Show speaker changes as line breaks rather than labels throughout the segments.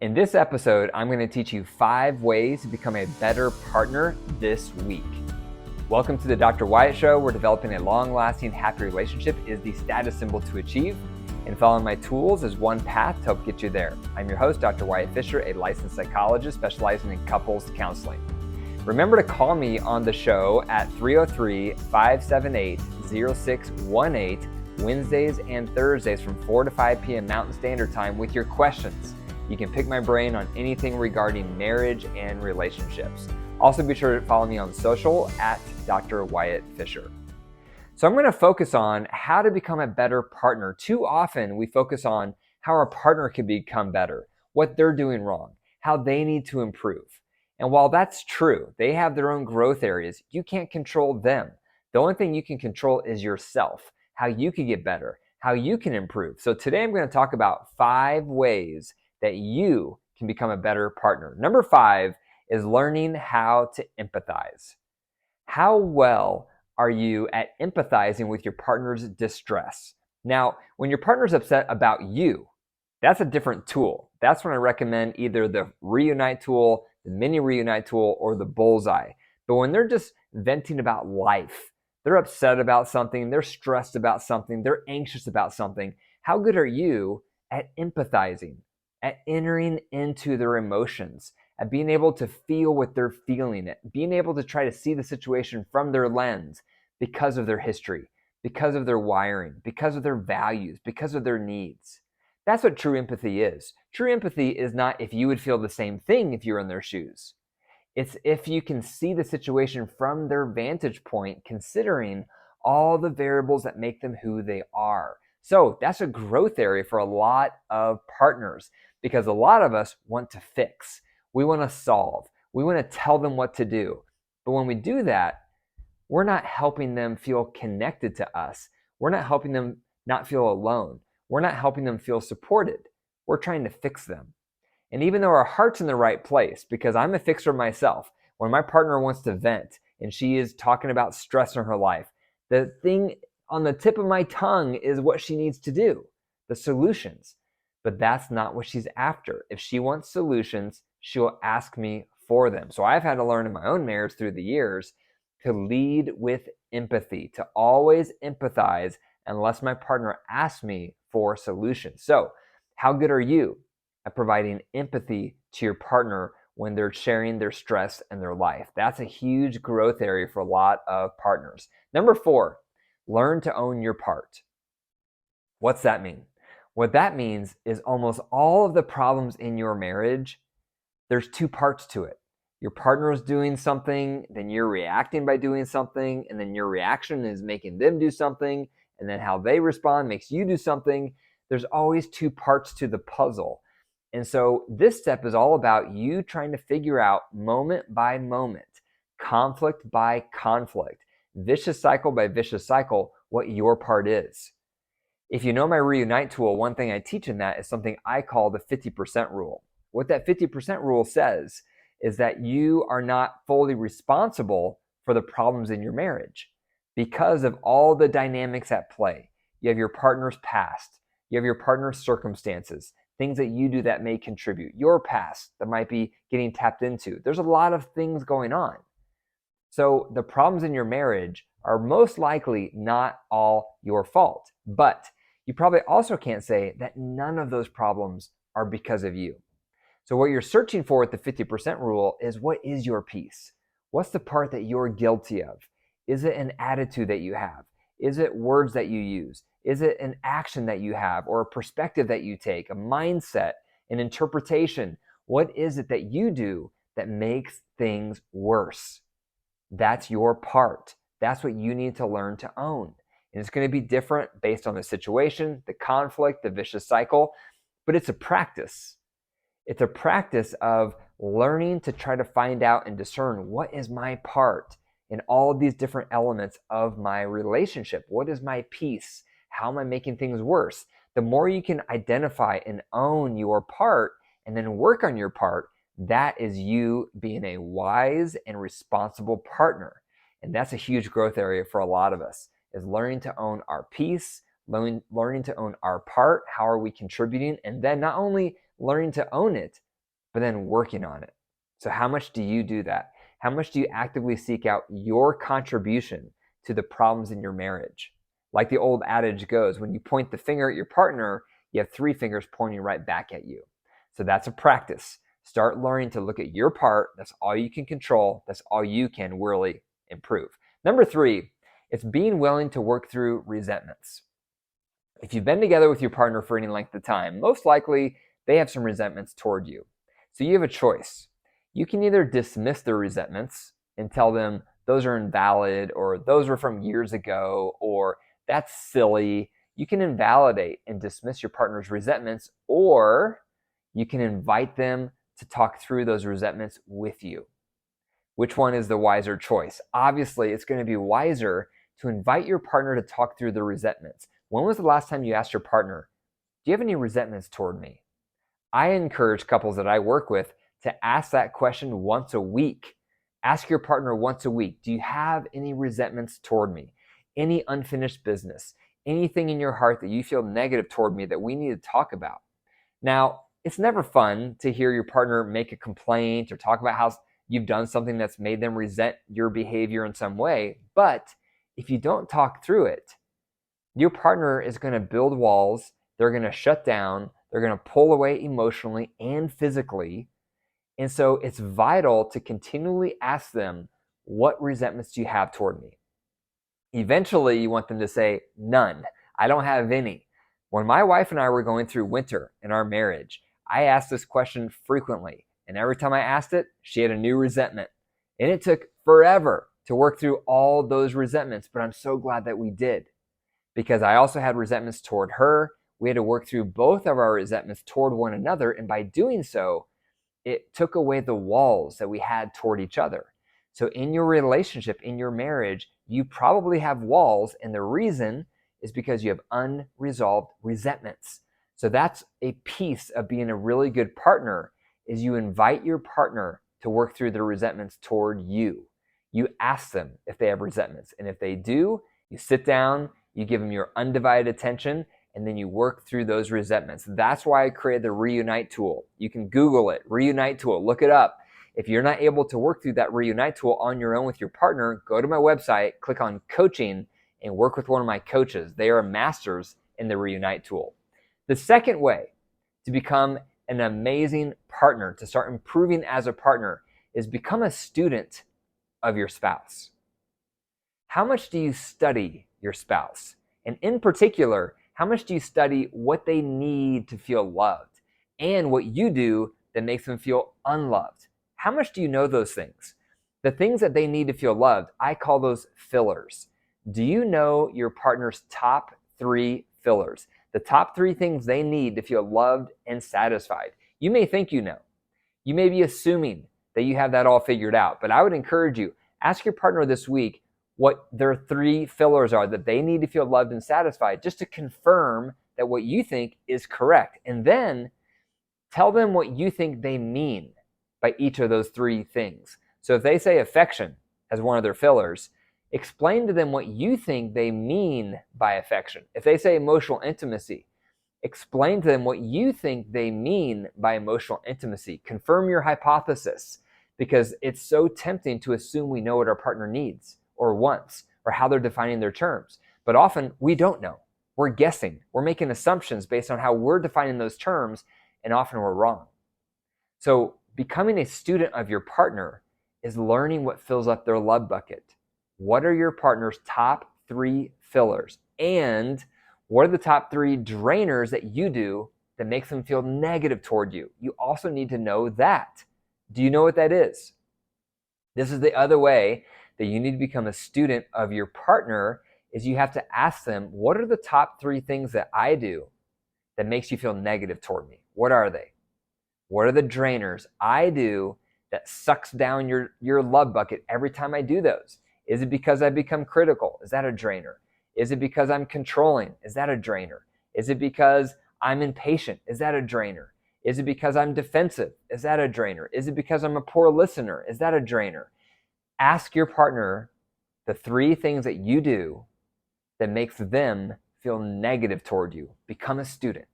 In this episode, I'm going to teach you 5 ways to become a better partner this week. Welcome to the Dr. Wyatt Show, where developing a long-lasting, happy relationship is the status symbol to achieve, and following my tools is one path to help get you there. I'm your host, Dr. Wyatt Fisher, a licensed psychologist specializing in couples counseling. Remember to call me on the show at 303-578-0618 Wednesdays and Thursdays from 4 to 5 p.m. Mountain Standard Time with your questions. You can pick my brain on anything regarding marriage and relationships. Also, be sure to follow me on social at Dr. Wyatt Fisher. So I'm going to focus on how to become a better partner. Too often we focus on how our partner can become better, what they're doing wrong, how they need to improve. And while that's true, they have their own growth areas. You can't control them. The only thing you can control is yourself, how you can get better, how you can improve. So today I'm going to talk about 5 ways that you can become a better partner. Number 5 is learning how to empathize. How well are you at empathizing with your partner's distress? Now, when your partner's upset about you, that's a different tool. That's when I recommend either the Reunite tool, the Mini Reunite tool, or the Bullseye. But when they're just venting about life, they're upset about something, they're stressed about something, they're anxious about something, how good are you at empathizing, at entering into their emotions, at being able to feel what they're feeling, at being able to try to see the situation from their lens because of their history, because of their wiring, because of their values, because of their needs? That's what true empathy is. True empathy is not if you would feel the same thing if you were in their shoes. It's if you can see the situation from their vantage point, considering all the variables that make them who they are. So that's a growth area for a lot of partners, because a lot of us want to fix. We want to solve. We want to tell them what to do. But when we do that, we're not helping them feel connected to us. We're not helping them not feel alone. We're not helping them feel supported. We're trying to fix them. And even though our heart's in the right place, because I'm a fixer myself, when my partner wants to vent and she is talking about stress in her life, the thing on the tip of my tongue is what she needs to do, the solutions. But that's not what she's after. If she wants solutions, she'll ask me for them. So I've had to learn in my own marriage through the years to lead with empathy, to always empathize unless my partner asks me for solutions. So how good are you at providing empathy to your partner when they're sharing their stress and their life? That's a huge growth area for a lot of partners. Number 4, learn to own your part. What's that mean? What that means is almost all of the problems in your marriage, there's 2 parts to it. Your partner is doing something, then you're reacting by doing something, and then your reaction is making them do something, and then how they respond makes you do something. There's always 2 parts to the puzzle. And so this step is all about you trying to figure out moment by moment, conflict by conflict, vicious cycle by vicious cycle, what your part is. If you know my Reunite tool, one thing I teach in that is something I call the 50% rule. What that 50% rule says is that you are not fully responsible for the problems in your marriage because of all the dynamics at play. You have your partner's past, you have your partner's circumstances, things that you do that may contribute, your past that might be getting tapped into. There's a lot of things going on. So the problems in your marriage are most likely not all your fault, but you probably also can't say that none of those problems are because of you. So what you're searching for with the 50% rule is, what is your piece? What's the part that you're guilty of? Is it an attitude that you have? Is it words that you use? Is it an action that you have, or a perspective that you take, a mindset, an interpretation? What is it that you do that makes things worse? That's your part. That's what you need to learn to own. And it's going to be different based on the situation, the conflict, the vicious cycle, but it's a practice. It's a practice of learning to try to find out and discern, what is my part in all of these different elements of my relationship? What is my piece? How am I making things worse? The more you can identify and own your part and then work on your part, that is you being a wise and responsible partner. And that's a huge growth area for a lot of us, is learning to own our piece, learning to own our part. How are we contributing? And then not only learning to own it, but then working on it. So how much do you do that? How much do you actively seek out your contribution to the problems in your marriage? Like the old adage goes, when you point the finger at your partner, you have three fingers pointing right back at you. So that's a practice. Start learning to look at your part. That's all you can control. That's all you can really improve. Number 3, it's being willing to work through resentments. If you've been together with your partner for any length of time, most likely they have some resentments toward you. So you have a choice. You can either dismiss their resentments and tell them those are invalid, or those were from years ago, or that's silly. You can invalidate and dismiss your partner's resentments, or you can invite them to talk through those resentments with you. Which one is the wiser choice? Obviously, it's going to be wiser to invite your partner to talk through the resentments. When was the last time you asked your partner, do you have any resentments toward me? I encourage couples that I work with to ask that question once a week. Ask your partner once a week, do you have any resentments toward me? Any unfinished business? Anything in your heart that you feel negative toward me that we need to talk about? Now, it's never fun to hear your partner make a complaint or talk about how you've done something that's made them resent your behavior in some way. But if you don't talk through it, your partner is going to build walls. They're going to shut down. They're going to pull away emotionally and physically. And so it's vital to continually ask them, what resentments do you have toward me? Eventually, you want them to say, none. I don't have any. When my wife and I were going through winter in our marriage, I asked this question frequently. And every time I asked it, she had a new resentment. And it took forever to work through all those resentments. But I'm so glad that we did, because I also had resentments toward her. We had to work through both of our resentments toward one another. And by doing so, it took away the walls that we had toward each other. So in your relationship, in your marriage, you probably have walls. And the reason is because you have unresolved resentments. So that's a piece of being a really good partner, is you invite your partner to work through their resentments toward you. You ask them if they have resentments. And if they do, you sit down, you give them your undivided attention, and then you work through those resentments. That's why I created the Reunite tool. You can Google it, Reunite tool, look it up. If you're not able to work through that Reunite tool on your own with your partner, go to my website, click on coaching, and work with one of my coaches. They are masters in the Reunite tool. The second way to become an amazing partner, to start improving as a partner, is become a student of your spouse. How much do you study your spouse? And in particular, how much do you study what they need to feel loved and what you do that makes them feel unloved? How much do you know those things? The things that they need to feel loved, I call those fillers. Do you know your partner's top 3 fillers? The top 3 things they need to feel loved and satisfied. You may think you know. You may be assuming that you have that all figured out, but I would encourage you, ask your partner this week what their 3 fillers are that they need to feel loved and satisfied, just to confirm that what you think is correct. And then tell them what you think they mean by each of those 3 things. So if they say affection as one of their fillers, explain to them what you think they mean by affection. If they say emotional intimacy, explain to them what you think they mean by emotional intimacy. Confirm your hypothesis, because it's so tempting to assume we know what our partner needs or wants or how they're defining their terms. But often we don't know. We're guessing. We're making assumptions based on how we're defining those terms, and often we're wrong. So becoming a student of your partner is learning what fills up their love bucket. What are your partner's top 3 fillers? And what are the top 3 drainers that you do that makes them feel negative toward you? You also need to know that. Do you know what that is? This is the other way that you need to become a student of your partner, is you have to ask them, what are the top 3 things that I do that makes you feel negative toward me? What are they? What are the drainers I do that sucks down your love bucket every time I do those? Is it because I become critical? Is that a drainer? Is it because I'm controlling? Is that a drainer? Is it because I'm impatient? Is that a drainer? Is it because I'm defensive? Is that a drainer? Is it because I'm a poor listener? Is that a drainer? Ask your partner the 3 things that you do that makes them feel negative toward you. Become a student.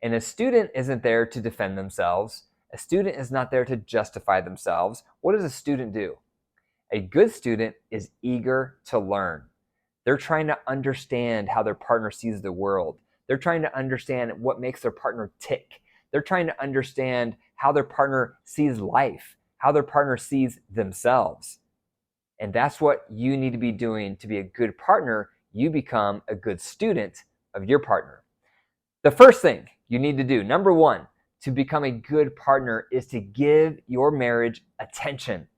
And a student isn't there to defend themselves. A student is not there to justify themselves. What does a student do? A good student is eager to learn. They're trying to understand how their partner sees the world. They're trying to understand what makes their partner tick. They're trying to understand how their partner sees life, how their partner sees themselves. And that's what you need to be doing to be a good partner. You become a good student of your partner. The first thing you need to do, number one, to become a good partner is to give your marriage attention.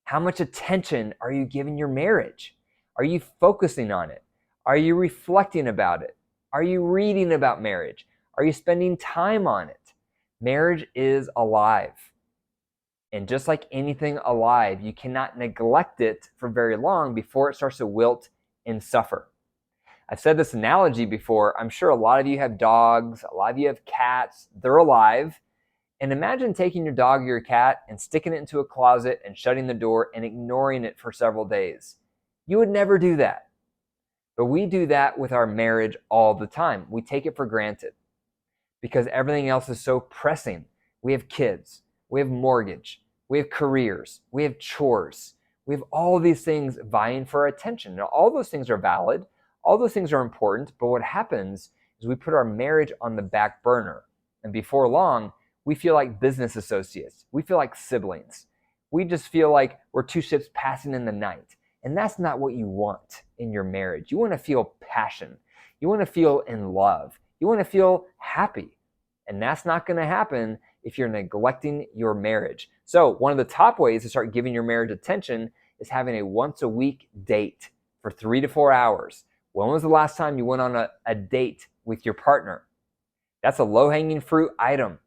How much attention are you giving your marriage? Are you focusing on it? Are you reflecting about it? Are you reading about marriage? Are you spending time on it? Marriage is alive. And just like anything alive, you cannot neglect it for very long before it starts to wilt and suffer. I've said this analogy before. I'm sure a lot of you have dogs, a lot of you have cats. They're alive. And imagine taking your dog or your cat and sticking it into a closet and shutting the door and ignoring it for several days. You would never do that. But we do that with our marriage all the time. We take it for granted because everything else is so pressing. We have kids, we have mortgage, we have careers, we have chores. We have all these things vying for our attention. Now, all those things are valid. All those things are important. But what happens is we put our marriage on the back burner. And before long, we feel like business associates. We feel like siblings. We just feel like we're two ships passing in the night. And that's not what you want in your marriage. You want to feel passion. You want to feel in love. You want to feel happy. And that's not going to happen if you're neglecting your marriage. So one of the top ways to start giving your marriage attention is having a once a week date for 3 to 4 hours. When was the last time you went on a date with your partner? That's a low-hanging fruit item.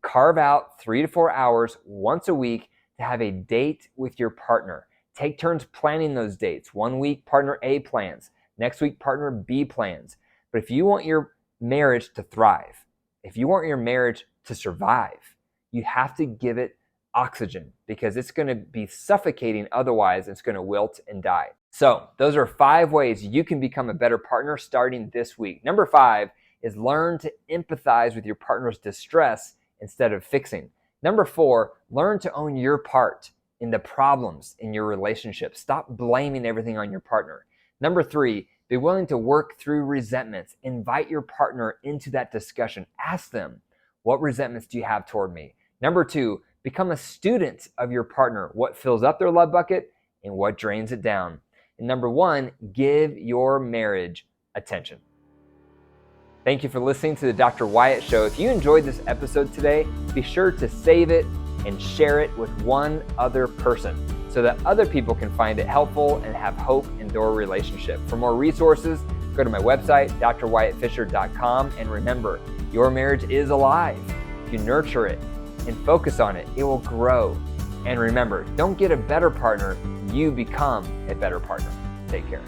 Carve out 3 to 4 hours once a week to have a date with your partner. Take turns planning those dates. 1 week, partner A plans. Next week, partner B plans. But if you want your marriage to thrive, if you want your marriage to survive, you have to give it oxygen because it's going to be suffocating. Otherwise, it's going to wilt and die. So those are 5 ways you can become a better partner starting this week. Number 5 is learn to empathize with your partner's distress instead of fixing. Number 4, learn to own your part in the problems in your relationship. Stop blaming everything on your partner. Number 3, be willing to work through resentments. Invite your partner into that discussion. Ask them, what resentments do you have toward me? Number 2, become a student of your partner. What fills up their love bucket and what drains it down. And number 1, give your marriage attention. Thank you for listening to the Dr. Wyatt Show. If you enjoyed this episode today, be sure to save it and share it with one other person so that other people can find it helpful and have hope in their relationship. For more resources, go to my website, drwyattfisher.com. And remember, your marriage is alive. If you nurture it and focus on it, it will grow. And remember, don't get a better partner, you become a better partner. Take care.